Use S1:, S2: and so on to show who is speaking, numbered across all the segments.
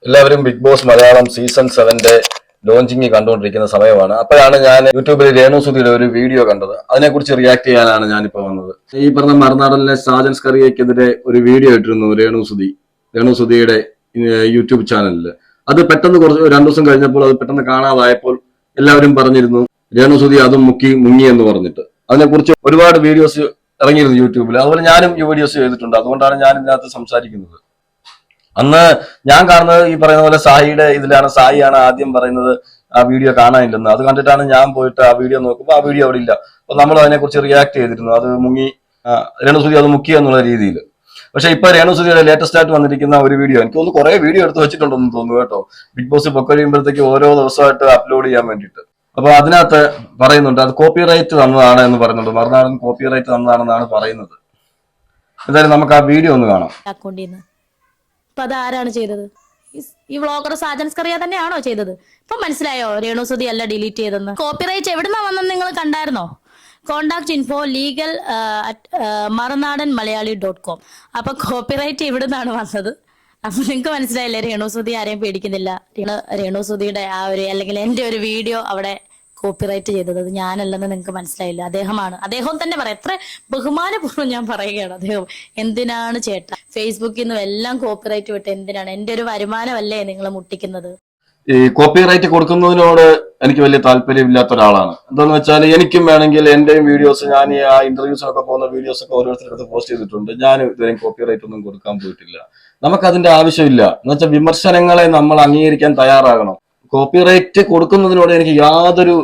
S1: എല്ലാവരും Bigg Boss Malayalam season 7 launching കണ്ടുകൊണ്ടിരിക്കുന്ന സമയമാണ്. അപ്പോഴാണ് ഞാൻ യൂട്യൂബിൽ രേണുസുധിയുടെ ഒരു വീഡിയോ കണ്ടത്. അതിനെക്കുറിച്ച് റിയാക്ട് ചെയ്യാനാണ് ഞാനിപ്പോൾ വന്നത്. ഈ പറഞ്ഞ മറുനാടനിലെ സാജൻ സ്കറിയക്കെതിരെ ഒരു വീഡിയോ ഇട്ടിരുന്നു രേണുസുധിയുടെ യൂട്യൂബ് ചാനലിൽ. അത് പെട്ടെന്ന് രണ്ടു ദിവസം കഴിഞ്ഞപ്പോൾ അത് പെട്ടെന്ന് കാണാതായപ്പോൾ എല്ലാവരും പറഞ്ഞിരുന്നു രേണുസുധി അതും മുങ്ങി എന്ന് പറഞ്ഞിട്ട്. അതിനെക്കുറിച്ച് ഒരുപാട് വീഡിയോസ് ഇറങ്ങിയിരുന്നു യൂട്യൂബിൽ. അതുപോലെ ഞാനും ഈ വീഡിയോസ് ചെയ്തിട്ടുണ്ട്. അതുകൊണ്ടാണ് ഞാൻ ഇതിനകത്ത് സംസാരിക്കുന്നത്. അന്ന് ഞാൻ കാണുന്നത് ഈ പറയുന്ന പോലെ സായിയുടെ ഇതിലാണ്. സായിയാണ് ആദ്യം പറയുന്നത് ആ വീഡിയോ കാണാനില്ലെന്ന്. അത് കണ്ടിട്ടാണ് ഞാൻ പോയിട്ട് ആ വീഡിയോ നോക്കുമ്പോൾ ആ വീഡിയോ അവിടെ ഇല്ല. അപ്പൊ നമ്മൾ അതിനെക്കുറിച്ച് റിയാക്ട് ചെയ്തിരുന്നു. അത് രേണുസുധി അത് മുക്കി എന്നുള്ള രീതിയിൽ. പക്ഷെ ഇപ്പൊ രേണുസുധിയുടെ ലേറ്റസ്റ്റ് ആയിട്ട് വന്നിരിക്കുന്ന ഒരു വീഡിയോ, എനിക്ക് തോന്നുന്നു കുറെ വീഡിയോ എടുത്ത് വെച്ചിട്ടുണ്ടെന്ന് തോന്നുന്നു കേട്ടോ. ബിഗ് ബോസ് പൊക്കഴിയുമ്പോഴത്തേക്ക് ഓരോ ദിവസമായിട്ട് അപ്ലോഡ് ചെയ്യാൻ വേണ്ടിയിട്ട്. അപ്പൊ അതിനകത്ത് പറയുന്നുണ്ട് അത് കോപ്പിറൈറ്റ് തന്നതാണ് എന്ന് പറയുന്നുണ്ട്. മറുനാടൻ കോപ്പിറൈറ്റ് തന്നതാണെന്നാണ് പറയുന്നത്. എന്തായാലും നമുക്ക് ആ വീഡിയോ ഒന്ന് കാണാം.
S2: അപ്പൊ അതാരാണ് ചെയ്തത്? ഈ വ്ളോഗർ സാജൻ സ്കറിയ തന്നെയാണോ ചെയ്തത്? ഇപ്പൊ മനസ്സിലായോ രേണുസുധി അല്ല ഡിലീറ്റ് ചെയ്തെന്ന്? കോപ്പിറൈറ്റ് എവിടുന്നാ വന്നെന്ന് നിങ്ങൾ കണ്ടായിരുന്നോ? കോണ്ടാക്ട് ഇൻഫോ ലീഗൽ മറുനാടൻ മലയാളി.com. അപ്പൊ കോപ്പിറൈറ്റ് എവിടുന്നാണ് വന്നത്? അപ്പൊ നിങ്ങൾക്ക് മനസ്സിലായില്ലേ രേണുസുധി ആരെയും പേടിക്കുന്നില്ല. രേണുസുധിയുടെ ആ ഒരു അല്ലെങ്കിൽ എന്റെ ഒരു വീഡിയോ അവിടെ കോപ്പിറൈറ്റ് ചെയ്തത് ഞാനല്ലെന്ന് നിങ്ങൾക്ക് മനസ്സിലായില്ല. അദ്ദേഹമാണ്. അദ്ദേഹം തന്നെ പറയാം. എത്ര ബഹുമാനപൂർവ്വം ഞാൻ പറയുകയാണ്. അദ്ദേഹം എന്തിനാണ് ചേട്ടാ ഫേസ്ബുക്കിൽ നിന്നും എല്ലാം കോപ്പിറൈറ്റ് വിട്ട് എന്തിനാണ്? എന്റെ ഒരു വരുമാനമല്ലേ നിങ്ങൾ മുട്ടിക്കുന്നത്?
S1: ഈ കോപ്പിറൈറ്റ് കൊടുക്കുന്നതിനോട് എനിക്ക് വലിയ താല്പര്യമില്ലാത്ത ഒരാളാണ്. എന്താന്ന് വെച്ചാൽ എനിക്കും വേണമെങ്കിൽ എന്റെയും വീഡിയോസ്, ഞാൻ ഈ ഇന്റർവ്യൂസിനൊക്കെ പോകുന്ന വീഡിയോസ് ഒക്കെ ഓരോരുത്തരുടെ പോസ്റ്റ് ചെയ്തിട്ടുണ്ട്. ഞാൻ ഇതുവരെയും കോപ്പിറൈറ്റ് ഒന്നും കൊടുക്കാൻ പോയിട്ടില്ല. നമുക്കതിന്റെ ആവശ്യമില്ല. എന്ന് വെച്ചാൽ വിമർശനങ്ങളെ നമ്മൾ അംഗീകരിക്കാൻ തയ്യാറാകണം. കോപ്പിറൈറ്റ് കൊടുക്കുന്നതിനോട് എനിക്ക് യാതൊരു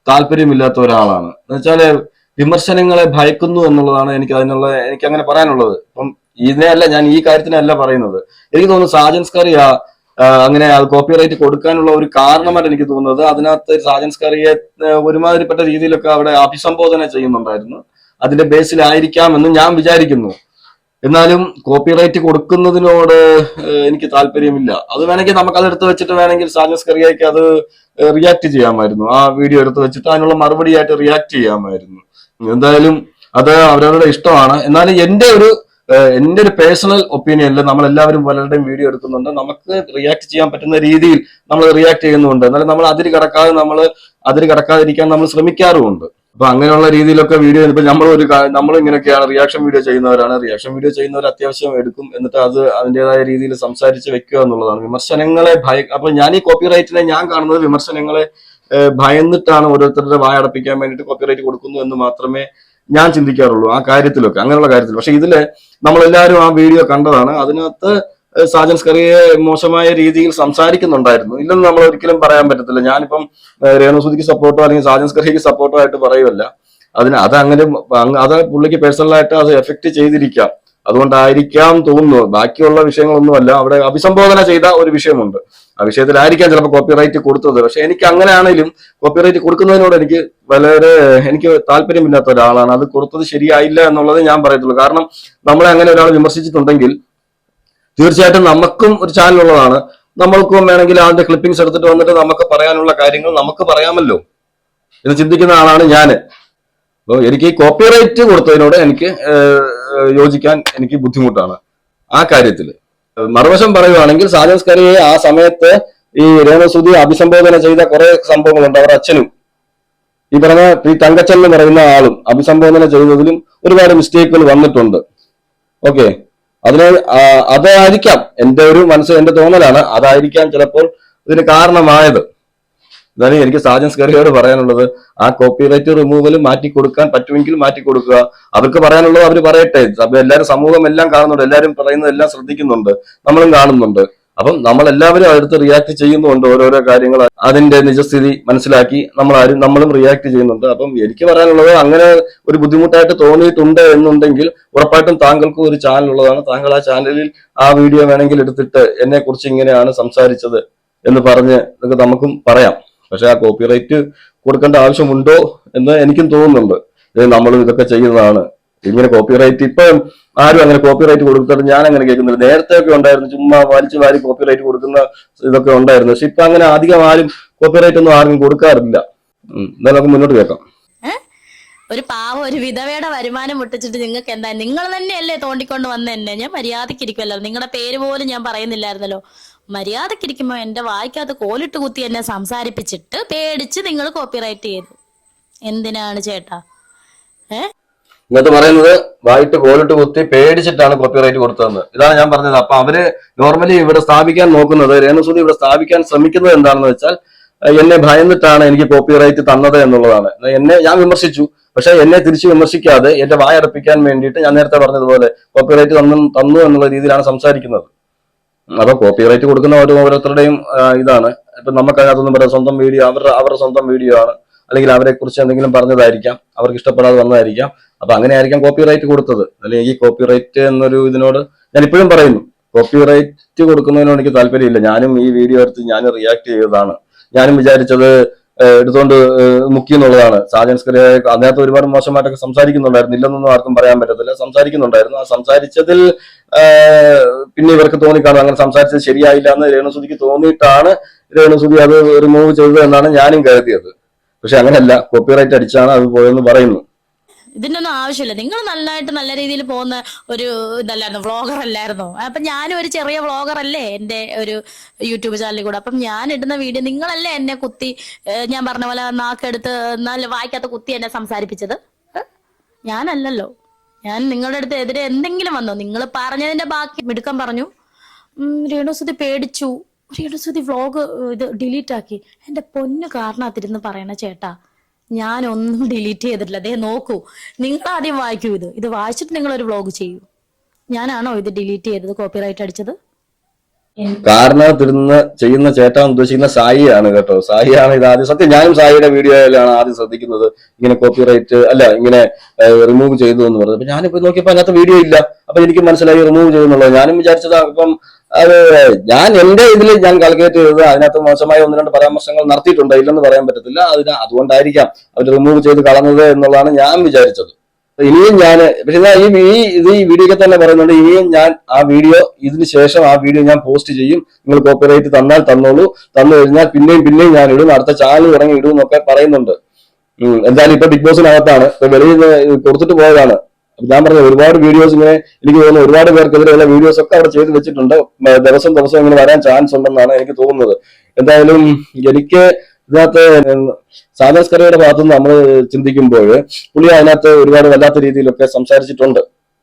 S1: താല്പര്യമില്ലാത്ത ഒരാളാണ്. എന്ന് വെച്ചാല് വിമർശനങ്ങളെ ഭയക്കുന്നു എന്നുള്ളതാണ് എനിക്ക് അങ്ങനെ പറയാനുള്ളത്. ഇപ്പം ഇതിനെയല്ല, ഞാൻ ഈ കാര്യത്തിനല്ല പറയുന്നത്. എനിക്ക് തോന്നുന്നു സാജൻ സ്കറിയ അങ്ങനെ അത് കോപ്പിറൈറ്റ് കൊടുക്കാനുള്ള ഒരു കാരണമായിട്ട് എനിക്ക് തോന്നുന്നത്, അതിനകത്ത് സാജൻ സ്കറിയെ ഒരുമാതിരിപ്പെട്ട രീതിയിലൊക്കെ അവിടെ അഭിസംബോധന ചെയ്യുന്നുണ്ടായിരുന്നു. അതിന്റെ ബേസിലായിരിക്കാമെന്ന് ഞാൻ വിചാരിക്കുന്നു. എന്നാലും കോപ്പിറൈറ്റ് കൊടുക്കുന്നതിനോട് എനിക്ക് താല്പര്യമില്ല. അത് വേണമെങ്കിൽ നമുക്ക് അത് എടുത്ത് വെച്ചിട്ട് വേണമെങ്കിൽ സാജൻ സ്കറിയയ്ക്ക് അത് റിയാക്ട് ചെയ്യാമായിരുന്നു. ആ വീഡിയോ എടുത്ത് വെച്ചിട്ട് അതിനുള്ള മറുപടിയായിട്ട് റിയാക്ട് ചെയ്യാമായിരുന്നു. എന്തായാലും അത് അവരവരുടെ ഇഷ്ടമാണ്. എന്നാലും എന്റെ ഒരു പേഴ്സണൽ ഒപ്പീനിയനിൽ നമ്മൾ എല്ലാവരും പലരുടെയും വീഡിയോ എടുക്കുന്നുണ്ട്. നമുക്ക് റിയാക്ട് ചെയ്യാൻ പറ്റുന്ന രീതിയിൽ നമ്മൾ റിയാക്ട് ചെയ്യുന്നുണ്ട്. എന്നാലും നമ്മൾ അതിര് കടക്കാതിരിക്കാൻ നമ്മൾ ശ്രമിക്കാറുമുണ്ട്. അപ്പൊ അങ്ങനെയുള്ള രീതിയിലൊക്കെ വീഡിയോ ഇപ്പൊ നമ്മൾ ഇങ്ങനെയൊക്കെയാണ് റിയാക്ഷൻ വീഡിയോ ചെയ്യുന്നവരാണ്. റിയാക്ഷൻ വീഡിയോ ചെയ്യുന്നവർ അത്യാവശ്യം എടുക്കും. എന്നിട്ട് അത് അതിൻ്റെതായ രീതിയിൽ സംസാരിച്ച് വെക്കുക എന്നുള്ളതാണ്. വിമർശനങ്ങളെ അപ്പൊ ഞാൻ ഈ കോപ്പിറൈറ്റിനെ ഞാൻ കാണുന്നത് വിമർശനങ്ങളെ ഭയന്നിട്ടാണ് ഓരോരുത്തരുടെ വായടപ്പിക്കാൻ വേണ്ടിയിട്ട് കോപ്പിറൈറ്റ് കൊടുക്കുന്നു എന്ന് മാത്രമേ ഞാൻ ചിന്തിക്കാറുള്ളൂ ആ കാര്യത്തിലൊക്കെ, അങ്ങനെയുള്ള കാര്യത്തിൽ. പക്ഷെ ഇതില് നമ്മളെല്ലാവരും ആ വീഡിയോ കണ്ടതാണ്. അതിനകത്ത് സാജൻ സ്കറിയെ മോശമായ രീതിയിൽ സംസാരിക്കുന്നുണ്ടായിരുന്നു. ഇല്ലെന്ന് നമ്മൾ ഒരിക്കലും പറയാൻ പറ്റത്തില്ല. ഞാനിപ്പം രേണുസുധിക്ക് സപ്പോർട്ടോ അല്ലെങ്കിൽ സാജൻ സ്കറിയക്ക് സപ്പോർട്ടോ ആയിട്ട് പറയുമല്ല. അത് പുള്ളിക്ക് പേഴ്സണലായിട്ട് അത് എഫക്ട് ചെയ്തിരിക്കാം. അതുകൊണ്ടായിരിക്കാം തോന്നുന്നു. ബാക്കിയുള്ള വിഷയങ്ങളൊന്നുമല്ല. അവിടെ അഭിസംബോധന ചെയ്ത ഒരു വിഷയമുണ്ട്. ആ വിഷയത്തിലായിരിക്കാം ചിലപ്പോൾ കോപ്പിറൈറ്റ് കൊടുത്തത്. പക്ഷെ എനിക്ക് അങ്ങനെയാണെങ്കിലും കോപ്പിറൈറ്റ് കൊടുക്കുന്നതിനോട് എനിക്ക് താല്പര്യമില്ലാത്ത ഒരാളാണ്. അത് കൊടുത്തത് ശരിയായില്ല എന്നുള്ളത് ഞാൻ പറയത്തുള്ളൂ. കാരണം നമ്മളെ അങ്ങനെ ഒരാൾ വിമർശിച്ചിട്ടുണ്ടെങ്കിൽ തീർച്ചയായിട്ടും നമുക്കും ഒരു ചാനൽ ഉള്ളതാണ്. നമ്മൾക്കും വേണമെങ്കിൽ അതിന്റെ ക്ലിപ്പിംഗ്സ് എടുത്തിട്ട് വന്നിട്ട് നമുക്ക് പറയാനുള്ള കാര്യങ്ങൾ നമുക്ക് പറയാമല്ലോ എന്ന് ചിന്തിക്കുന്ന ആളാണ് ഞാൻ. അപ്പോൾ എനിക്ക് ഈ കോപ്പിറൈറ്റ് കൊടുത്തതിനോട് എനിക്ക് യോജിക്കാൻ എനിക്ക് ബുദ്ധിമുട്ടാണ് ആ കാര്യത്തിൽ. മറുവശം പറയുവാണെങ്കിൽ സാജൻ സ്കറിയെ ആ സമയത്ത് ഈ രേണുസുധി അഭിസംബോധന ചെയ്ത കുറെ സംഭവങ്ങളുണ്ട്. അവർ അച്ഛനും ഈ പറഞ്ഞ ഈ തങ്കച്ചൻ എന്ന് പറയുന്ന ആളും അഭിസംബോധന ചെയ്തതിലും ഒരുപാട് മിസ്റ്റേക്കുകൾ വന്നിട്ടുണ്ട്. ഓക്കെ, അതായിരിക്കാം എന്റെ തോന്നലാണ്, അതായിരിക്കാം ചിലപ്പോൾ ഇതിന് കാരണമായത്. എന്നാലും എനിക്ക് സാജൻ സ്കറിയോട് പറയാനുള്ളത്, ആ കോപ്പിറൈറ്റ് റിമൂവൽ മാറ്റിക്കൊടുക്കാൻ പറ്റുമെങ്കിൽ മാറ്റിക്കൊടുക്കുക. അവർക്ക് പറയാനുള്ളത് അവർ പറയട്ടെ. എല്ലാവരും സമൂഹം എല്ലാം കാണുന്നുണ്ട്, എല്ലാവരും പറയുന്നത് എല്ലാം ശ്രദ്ധിക്കുന്നുണ്ട്, നമ്മളും കാണുന്നുണ്ട്. അപ്പം നമ്മളെല്ലാവരും അടുത്ത് റിയാക്ട് ചെയ്യുന്നുണ്ട്. ഓരോരോ കാര്യങ്ങൾ അതിന്റെ നിജസ്ഥിതി മനസ്സിലാക്കി നമ്മളും റിയാക്ട് ചെയ്യുന്നുണ്ട്. അപ്പം എനിക്ക് പറയാനുള്ളത്, അങ്ങനെ ഒരു ബുദ്ധിമുട്ടായിട്ട് തോന്നിയിട്ടുണ്ട് എന്നുണ്ടെങ്കിൽ ഉറപ്പായിട്ടും താങ്കൾക്ക് ഒരു ചാനൽ ഉള്ളതാണ്. താങ്കൾ ആ ചാനലിൽ ആ വീഡിയോ വേണമെങ്കിൽ എടുത്തിട്ട് എന്നെ കുറിച്ച് ഇങ്ങനെയാണ് സംസാരിച്ചത് എന്ന് പറഞ്ഞ് നമുക്കും പറയാം. പക്ഷെ ആ കോപ്പിറൈറ്റ് കൊടുക്കേണ്ട ആവശ്യമുണ്ടോ എന്ന് എനിക്കും തോന്നുന്നുണ്ട്. നമ്മൾ ഇതൊക്കെ ചെയ്യുന്നതാണ്. ഇങ്ങനെ കോപ്പിറൈറ്റ് ഇപ്പം ആരും അങ്ങനെ കോപ്പിറൈറ്റ് കൊടുത്തിട്ട് ഞാൻ അങ്ങനെ കേൾക്കുന്നില്ല. നേരത്തെ ഒക്കെ ഉണ്ടായിരുന്നു, ചുമ്മാ വലിച്ചു വാരി കോപ്പിറൈറ്റ് കൊടുക്കുന്ന ഇതൊക്കെ ഉണ്ടായിരുന്നു. പക്ഷെ ഇപ്പൊ അങ്ങനെ അധികം ആരും കോപ്പിറൈറ്റ് ഒന്നും ആർക്കും കൊടുക്കാറില്ല. എന്നാലും നമുക്ക് മുന്നോട്ട് കേൾക്കാം.
S2: ഒരു പാവം ഒരു വിധവയുടെ വരുമാനം മുട്ടിച്ചിട്ട് നിങ്ങൾക്ക് എന്താ? നിങ്ങൾ തന്നെയല്ലേ തോണ്ടിക്കൊണ്ട് വന്ന എന്നെ? ഞാൻ മര്യാദയ്ക്ക് ഇരിക്കുമല്ലോ. നിങ്ങളുടെ പേര് പോലും ഞാൻ പറയുന്നില്ലായിരുന്നല്ലോ. മര്യാദക്കിരിക്കുമ്പോ എന്റെ വായിക്കകത്ത് കോലിട്ട് കുത്തി എന്നെ സംസാരിപ്പിച്ചിട്ട് പേടിച്ച് നിങ്ങൾ കോപ്പിറൈറ്റ് ചെയ്തു. എന്തിനാണ് ചേട്ടാ?
S1: ഇന്നത്തെ പറയുന്നത് വായിട്ട് കോലിട്ട് കുത്തി പേടിച്ചിട്ടാണ് കോപ്പിറൈറ്റ് കൊടുത്തതെന്ന്. ഇതാണ് ഞാൻ പറഞ്ഞത്. അപ്പൊ അവര് നോർമലി ഇവിടെ സ്ഥാപിക്കാൻ നോക്കുന്നത്, രേണുസുതി ഇവിടെ സ്ഥാപിക്കാൻ ശ്രമിക്കുന്നത് എന്താണെന്ന് വെച്ചാൽ, എന്നെ ഭയന്നിട്ടാണ് എനിക്ക് കോപ്പിറൈറ്റ് തന്നത് എന്നുള്ളതാണ്. എന്നെ ഞാൻ വിമർശിച്ചു, പക്ഷെ എന്നെ തിരിച്ചു വിമർശിക്കാതെ എന്റെ വായടപ്പിക്കാൻ വേണ്ടിയിട്ട് ഞാൻ നേരത്തെ പറഞ്ഞതുപോലെ കോപ്പിറൈറ്റ് തന്നു എന്നുള്ള രീതിയിലാണ് സംസാരിക്കുന്നത്. അപ്പൊ കോപ്പിറൈറ്റ് കൊടുക്കുന്ന ഓരോരുത്തരുടെയും ഇതാണ്. ഇപ്പൊ നമുക്കതിനകത്തൊന്നും പറയാം, സ്വന്തം വീഡിയോ അവരുടെ സ്വന്തം വീഡിയോ ആണ്, അല്ലെങ്കിൽ അവരെ കുറിച്ച് എന്തെങ്കിലും പറഞ്ഞതായിരിക്കാം, അവർക്ക് ഇഷ്ടപ്പെടാതെ വന്നതായിരിക്കാം. അപ്പൊ അങ്ങനെ ആയിരിക്കാം കോപ്പിറൈറ്റ് കൊടുത്തത്. അല്ലെങ്കിൽ ഈ കോപ്പിറൈറ്റ് എന്നൊരു ഇതിനോട് ഞാൻ ഇപ്പോഴും പറയുന്നു, കോപ്പിറൈറ്റ് കൊടുക്കുന്നതിനോട് എനിക്ക് താല്പര്യമില്ല. ഞാനും ഈ വീഡിയോ എടുത്ത് ഞാൻ റിയാക്ട് ചെയ്തതാണ്. ഞാനും വിചാരിച്ചത് എടുത്തുകൊണ്ട് മുക്കി എന്നുള്ളതാണ്. സാജൻസ്കറിയെ അതിനകത്ത് ഒരുപാട് മോശമായിട്ടൊക്കെ സംസാരിക്കുന്നുണ്ടായിരുന്നു, ഇല്ലെന്നൊന്നും ആർക്കും പറയാൻ പറ്റത്തില്ല, സംസാരിക്കുന്നുണ്ടായിരുന്നു. ആ സംസാരിച്ചതിൽ പിന്നെ ഇവർക്ക് തോന്നിക്കാണും അങ്ങനെ സംസാരിച്ചത് ശരിയായില്ല എന്ന് രേണുസുതിക്ക് തോന്നിയിട്ടാണ് രേണുസുതി അത് റിമൂവ് ചെയ്തത് എന്നാണ് ഞാനും കരുതിയത്. പക്ഷെ അങ്ങനെയല്ല, കോപ്പിറൈറ്റ് അടിച്ചാണ് അത് പോയെന്ന് പറയുന്നു.
S2: ഇതിന്റെ ഒന്നും ആവശ്യമില്ല. നിങ്ങൾ നന്നായിട്ട് നല്ല രീതിയിൽ പോകുന്ന ഒരു ഇതല്ലായിരുന്നു, വ്ളോഗർ അല്ലായിരുന്നോ? അപ്പൊ ഞാനും ഒരു ചെറിയ വ്ളോഗർ അല്ലേ എന്റെ ഒരു യൂട്യൂബ് ചാനലിൽ കൂടെ. അപ്പം ഞാൻ ഇടുന്ന വീഡിയോ നിങ്ങളല്ലേ എന്നെ കുത്തി, ഞാൻ പറഞ്ഞ പോലെ നാക്കെടുത്ത് നല്ല വായിക്കാത്ത കുത്തി എന്നെ സംസാരിപ്പിച്ചത്? ഞാനല്ലല്ലോ. ഞാൻ നിങ്ങളുടെ അടുത്ത് എതിരെ എന്തെങ്കിലും വന്നോ? നിങ്ങൾ പറഞ്ഞതിന്റെ ബാക്കി മിടുക്കം പറഞ്ഞു. രേണുസുതി പേടിച്ചു, രേണുസുതി വ്ളോഗ് ഇത് ഡിലീറ്റ് ആക്കി. എന്റെ പൊന്നു കാരണത്തിരുന്ന് പറയണ ചേട്ടാ, ഞാനൊന്നും ഡിലീറ്റ് ചെയ്തിട്ടില്ല. അതേ നോക്കൂ, നിങ്ങൾ ആദ്യം വായിക്കൂ. ഇത് വായിച്ചിട്ട് നിങ്ങൾ ഒരു വ്ളോഗ് ചെയ്യൂ. ഞാനാണോ ഇത് ഡിലീറ്റ് ചെയ്തത്, കോപ്പിറൈറ്റ് അടിച്ചത്?
S1: കാരണത്തിരുന്ന് ചെയ്യുന്ന ചേട്ടാൻ ഉദ്ദേശിക്കുന്ന സായിയാണ് കേട്ടോ. സായിയാണ് ഇത് ആദ്യം. സത്യം ഞാനും സായിയുടെ വീഡിയോയിലാണ് ആദ്യം ശ്രദ്ധിക്കുന്നത്, ഇങ്ങനെ കോപ്പിറൈറ്റ് അല്ല ഇങ്ങനെ റിമൂവ് ചെയ്തു എന്ന് പറഞ്ഞത്. അപ്പൊ ഞാനിപ്പോ നോക്കിയപ്പോ അതിനകത്ത് വീഡിയോ ഇല്ല. അപ്പൊ എനിക്ക് മനസ്സിലായി റിമൂവ് ചെയ്തെന്നുള്ളത്. ഞാനും വിചാരിച്ചത് അപ്പം അത് ഞാൻ എന്റെ ഇതിൽ ഞാൻ കാൽക്കുലേറ്റ് ചെയ്തത് അതിനകത്ത് മോശമായ 1-2 പരാമർശങ്ങൾ നടത്തിയിട്ടുണ്ട്, ഇല്ലെന്ന് പറയാൻ പറ്റത്തില്ല. അതുകൊണ്ടായിരിക്കാം അവർ റിമൂവ് ചെയ്ത് കളഞ്ഞത് എന്നുള്ളതാണ് ഞാൻ വിചാരിച്ചത്. ഇനിയും ഞാൻ പക്ഷെ ഈ വീഡിയോക്ക് തന്നെ പറയുന്നുണ്ട്, ഇനിയും ഞാൻ ആ വീഡിയോ ഇതിന് ശേഷം ആ വീഡിയോ ഞാൻ പോസ്റ്റ് ചെയ്യും. നിങ്ങൾ കോപ്പിറൈറ്റ് തന്നാൽ തന്നോളൂ, തന്നു കഴിഞ്ഞാൽ പിന്നെയും ഞാൻ ഇടും, അടുത്ത ചാനൽ തുടങ്ങി ഇടും എന്നൊക്കെ പറയുന്നുണ്ട്. എന്തായാലും ഇപ്പൊ ബിഗ് ബോസിനകത്താണ്, ഇപ്പൊ വെളിയിൽ കൊടുത്തിട്ട് പോയതാണ്. ഞാൻ പറഞ്ഞ ഒരുപാട് വീഡിയോസ് ഇങ്ങനെ എനിക്ക് തോന്നുന്നു ഒരുപാട് പേർക്കെതിരെയുള്ള വീഡിയോസ് ഒക്കെ അവിടെ ചെയ്ത് വെച്ചിട്ടുണ്ട്. ദിവസം ഇങ്ങനെ വരാൻ ചാൻസ് ഉണ്ടെന്നാണ് എനിക്ക് തോന്നുന്നത്. എന്തായാലും എനിക്ക് ഇതിനകത്ത് സാജൻസ്കറിയുടെ ഭാഗത്തുനിന്ന് നമ്മൾ ചിന്തിക്കുമ്പോൾ പുള്ളി അതിനകത്ത് ഒരുപാട് വല്ലാത്ത രീതിയിലൊക്കെ സംസാരിച്ചിട്ടുണ്ട്,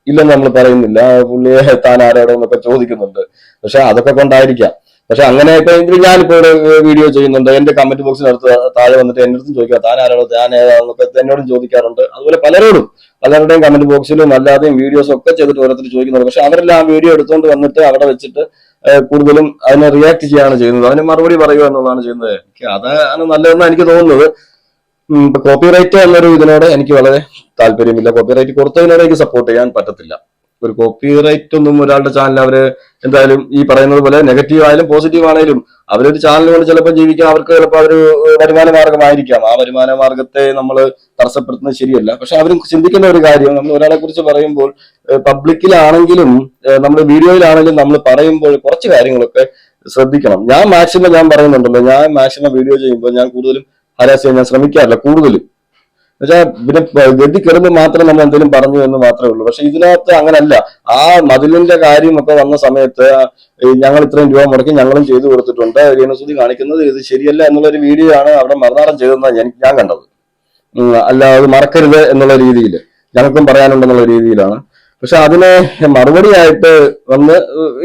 S1: ഇല്ലെന്ന് നമ്മൾ പറയുന്നില്ല. പുള്ളിയെ താൻ ആരോടോ എന്നൊക്കെ ചോദിക്കുന്നുണ്ട്. പക്ഷെ അതൊക്കെ കൊണ്ടായിരിക്കാം. പക്ഷെ അങ്ങനെ ഇപ്പൊ ഞാനിപ്പോ ഇവിടെ വീഡിയോ ചെയ്യുന്നുണ്ട്, എന്റെ കമന്റ് ബോക്സിനടുത്ത് താഴെ വന്നിട്ട് എന്റെ അടുത്തും ചോദിക്കാം താൻ ആരാണോ, താൻ ഏതാണെന്നൊക്കെ എന്നോടും ചോദിക്കാറുണ്ട്. അതുപോലെ പലരുടെയും കമന്റ് ബോക്സിലും അല്ലാതെയും വീഡിയോസ് ഒക്കെ ചെയ്തിട്ട് ഓരോരുത്തർ ചോദിക്കുന്നുണ്ട്. പക്ഷെ അവരെല്ലാം ആ വീഡിയോ എടുത്തുകൊണ്ട് വന്നിട്ട് അവിടെ വെച്ചിട്ട് കൂടുതലും അതിനെ റിയാക്ട് ചെയ്യാണ് ചെയ്യുന്നത്, അതിന് മറുപടി പറയുക എന്നുള്ളതാണ് ചെയ്യുന്നത്. അതാണ് നല്ലതെന്നാണ് എനിക്ക് തോന്നുന്നത്. കോപ്പിറൈറ്റ് എന്നൊരു ഇതിനോട് എനിക്ക് വളരെ താല്പര്യമില്ല. കോപ്പിറൈറ്റ് കൊടുത്തതിനോട് എനിക്ക് സപ്പോർട്ട് ചെയ്യാൻ പറ്റത്തില്ല. ഒരു കോപ്പിറൈറ്റ് ഒന്നും ഒരാളുടെ ചാനൽ അവര് എന്തായാലും ഈ പറയുന്നത് പോലെ നെഗറ്റീവ് ആയാലും പോസിറ്റീവ് ആണെങ്കിലും അവരൊരു ചാനൽ കൊണ്ട് ചിലപ്പോൾ ജീവിക്കാം, അവർക്ക് ചിലപ്പോൾ അതൊരു വരുമാന മാർഗമായിരിക്കാം. ആ വരുമാന മാർഗത്തെ നമ്മൾ തടസ്സപ്പെടുത്തുന്നത് ശരിയല്ല. പക്ഷെ അവരും ചിന്തിക്കുന്ന ഒരു കാര്യം, നമ്മൾ ഒരാളെ കുറിച്ച് പറയുമ്പോൾ പബ്ലിക്കിലാണെങ്കിലും നമ്മൾ വീഡിയോയിലാണെങ്കിലും നമ്മൾ പറയുമ്പോൾ കുറച്ച് കാര്യങ്ങളൊക്കെ ശ്രദ്ധിക്കണം. ഞാൻ പറയുന്നുണ്ടല്ലോ, ഞാൻ മാക്സിമം വീഡിയോ ചെയ്യുമ്പോൾ ഞാൻ കൂടുതലും ഹരാസ് ചെയ്യാൻ ഞാൻ ശ്രമിക്കാറില്ല കൂടുതലും. എന്നുവെച്ചാൽ പിന്നെ ഗതി കയറുമ്പോൾ മാത്രം നമ്മൾ എന്തെങ്കിലും പറഞ്ഞു എന്ന് മാത്രമേ ഉള്ളൂ. പക്ഷെ ഇതിനകത്ത് അങ്ങനല്ല. ആ മതിലിന്റെ കാര്യമൊക്കെ വന്ന സമയത്ത് ഞങ്ങൾ ഇത്രയും രൂപ മുടക്കി ഞങ്ങളും ചെയ്തു കൊടുത്തിട്ടുണ്ട്, രേണുസുതി കാണിക്കുന്നത് ഇത് ശരിയല്ല എന്നുള്ളൊരു വീഡിയോ ആണ് അവിടെ മറുനാടൻ ചെയ്തതെന്നാണ് ഞാൻ കണ്ടത്. അല്ല അത് മറക്കരുത് എന്നുള്ള രീതിയിൽ ഞങ്ങൾക്കും പറയാനുണ്ടെന്നുള്ള രീതിയിലാണ്. പക്ഷെ അതിനെ മറുപടിയായിട്ട് വന്ന്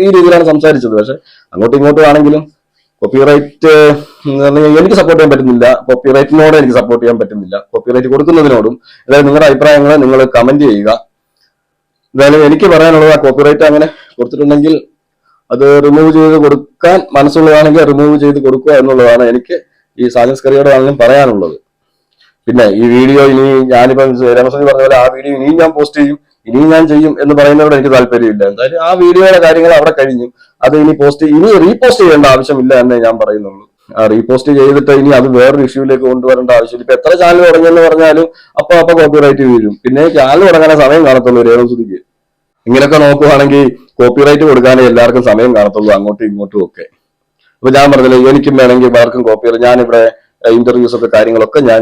S1: ഈ രീതിയിലാണ് സംസാരിച്ചത്. പക്ഷെ അങ്ങോട്ടും ഇങ്ങോട്ടും ആണെങ്കിലും കോപ്പിറൈറ്റ് എനിക്ക് സപ്പോർട്ട് ചെയ്യാൻ പറ്റുന്നില്ല, കോപ്പിറൈറ്റിനോട് എനിക്ക് സപ്പോർട്ട് ചെയ്യാൻ പറ്റുന്നില്ല. കോപ്പിറൈറ്റ് കൊടുക്കുന്നതിനോടും അതായത് നിങ്ങളുടെ അഭിപ്രായങ്ങൾ നിങ്ങൾ കമന്റ് ചെയ്യുക. എന്തായാലും എനിക്ക് പറയാനുള്ളത്, ആ കോപ്പിറൈറ്റ് അങ്ങനെ കൊടുത്തിട്ടുണ്ടെങ്കിൽ അത് റിമൂവ് ചെയ്ത് കൊടുക്കാൻ മനസ്സുള്ളതാണെങ്കിൽ റിമൂവ് ചെയ്ത് കൊടുക്കുക എന്നുള്ളതാണ് എനിക്ക് ഈ സാജൻസ്കറിയോടാണെങ്കിലും പറയാനുള്ളത്. പിന്നെ ഈ വീഡിയോ ഇനി ഞാനിപ്പം രമസുനി പറഞ്ഞ പോലെ ആ വീഡിയോ ഇനിയും ഞാൻ പോസ്റ്റ് ചെയ്യും, ഇനിയും ഞാൻ ചെയ്യും എന്ന് പറയുന്നതോട് എനിക്ക് താല്പര്യമില്ല. എന്തായാലും ആ വീഡിയോയുടെ കാര്യങ്ങൾ അവിടെ കഴിഞ്ഞു. അത് ഇനി റീപോസ്റ്റ് ചെയ്യേണ്ട ആവശ്യമില്ല എന്നേ ഞാൻ പറയുന്നുള്ളൂ. റീപോസ്റ്റ് ചെയ്തിട്ട് ഇനി അത് വേറൊരു ഇഷ്യൂലേക്ക് കൊണ്ടുവരേണ്ട ആവശ്യമില്ല. ഇപ്പൊ എത്ര ചാനൽ തുടങ്ങിയെന്ന് പറഞ്ഞാലും അപ്പൊ കോപ്പിറൈറ്റ് വീഴും. പിന്നെ ചാനൽ തുടങ്ങാനേ സമയം കാണത്തുള്ളൂ രേണുസുതിക്ക്. ഇങ്ങനെയൊക്കെ നോക്കുവാണെങ്കിൽ കോപ്പിറൈറ്റ് കൊടുക്കാനേ എല്ലാവർക്കും സമയം കാണത്തുള്ളൂ, അങ്ങോട്ടും ഇങ്ങോട്ടും ഒക്കെ. അപ്പൊ ഞാൻ പറഞ്ഞില്ലേ, എനിക്കും വേണമെങ്കിൽ ആർക്കും കോപ്പിറൈറ്റ് ഞാനിവിടെ ഇന്റർവ്യൂസ് ഒക്കെ കാര്യങ്ങളൊക്കെ ഞാൻ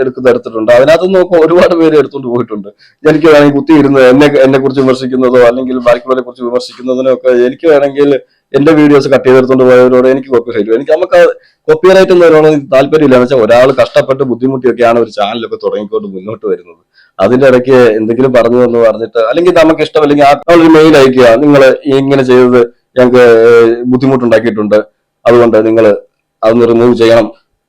S1: എടുത്തിട്ടുണ്ട്. അതിനകത്ത് ഒരുപാട് പേര് എടുത്തുകൊണ്ട് പോയിട്ടുണ്ട്. എനിക്ക് വേണമെങ്കിൽ കുത്തിയിരുന്ന് എന്നെ കുറിച്ച് വിമർശിക്കുന്നതോ അല്ലെങ്കിൽ ബാക്കിയുള്ളവരെ കുറിച്ച് വിമർശിക്കുന്നതിനോ ഒക്കെ എനിക്ക് വേണമെങ്കിൽ എന്റെ വീഡിയോസ് കട്ട് ചെയ്തെടുത്തോണ്ട് പോയവരോട് എനിക്ക് കോപ്പിറൈറ്റ് എനിക്ക് നമുക്ക് കോപ്പിറൈറ്റ് എന്നവരോട് താല്പര്യമില്ല. എന്ന് വെച്ചാൽ ഒരാൾ കഷ്ടപ്പെട്ട് ബുദ്ധിമുട്ടിയൊക്കെയാണ് ഒരു ചാനലൊക്കെ തുടങ്ങിക്കൊണ്ട് മുന്നോട്ട് വരുന്നത്. അതിന്റെ ഇടയ്ക്ക് എന്തെങ്കിലും പറഞ്ഞു എന്ന് പറഞ്ഞിട്ട് അല്ലെങ്കിൽ നമുക്ക് ഇഷ്ടമല്ലെങ്കിൽ നമ്മളൊരു മെയിൽ അയക്കുക, നിങ്ങൾ ഇങ്ങനെ ചെയ്തത് ഞങ്ങൾക്ക് ബുദ്ധിമുട്ടുണ്ടാക്കിയിട്ടുണ്ട്, അതുകൊണ്ട് നിങ്ങൾ അതൊന്ന് റിമൂവ് ചെയ്യണം,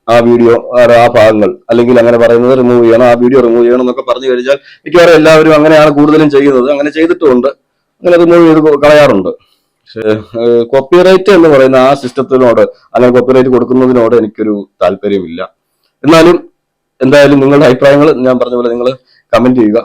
S1: ആ വീഡിയോ ആ ഭാഗങ്ങൾ അല്ലെങ്കിൽ അങ്ങനെ പറയുന്നത് റിമൂവ് ചെയ്യണം, ആ വീഡിയോ റിമൂവ് ചെയ്യണം എന്നൊക്കെ പറഞ്ഞു കഴിഞ്ഞാൽ മിക്കവാറും എല്ലാവരും അങ്ങനെയാണ് കൂടുതലും ചെയ്യുന്നത്. അങ്ങനെ ചെയ്തിട്ടുമുണ്ട്, അങ്ങനെ റിമൂവ് ചെയ്ത് കളയാറുണ്ട്. പക്ഷേ കോപ്പിറൈറ്റ് എന്ന് പറയുന്ന ആ സിസ്റ്റത്തിനോട് അങ്ങനെ കോപ്പിറൈറ്റ് കൊടുക്കുന്നതിനോട് എനിക്കൊരു താല്പര്യമില്ല. എന്തായാലും നിങ്ങളുടെ അഭിപ്രായങ്ങൾ ഞാൻ പറഞ്ഞ പോലെ നിങ്ങൾ കമന്റ് ചെയ്യുക.